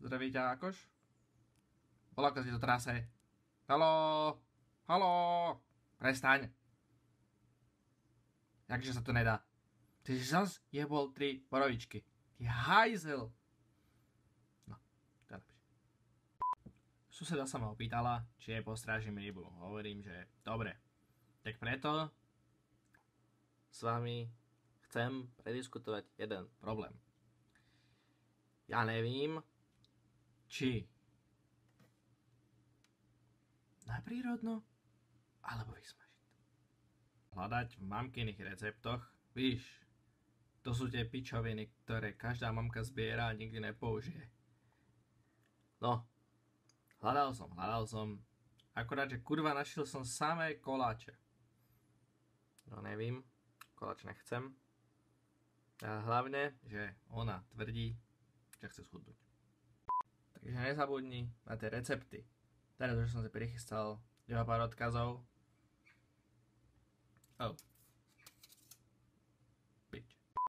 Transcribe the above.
Zdraví ťa Akoš? Voľako si to trase. Haló? Haló? Prestaň. Jakže sa to nedá? Ty si zas jebol 3 borovičky. Ty hajzel. No, to je lepšie. Suseda sa ma opýtala, či jej postrážim rybu. Hovorím, že dobre. Tak preto s vami chcem prediskutovať jeden problém. Ja nevím, či naprírodno alebo vysmažiť. Hľadať v mamkyných receptoch, víš, to sú tie pičoviny, ktoré každá mamka zbiera a nikdy nepoužije. No, hľadal som, akorát, že kurva našiel som samé koláče. No nevím, koláč nechcem. A hlavne, že ona tvrdí, že chce schudnúť. Takže nezabudni na tie recepty. Teraz už som si prichystal iba pár odkazov.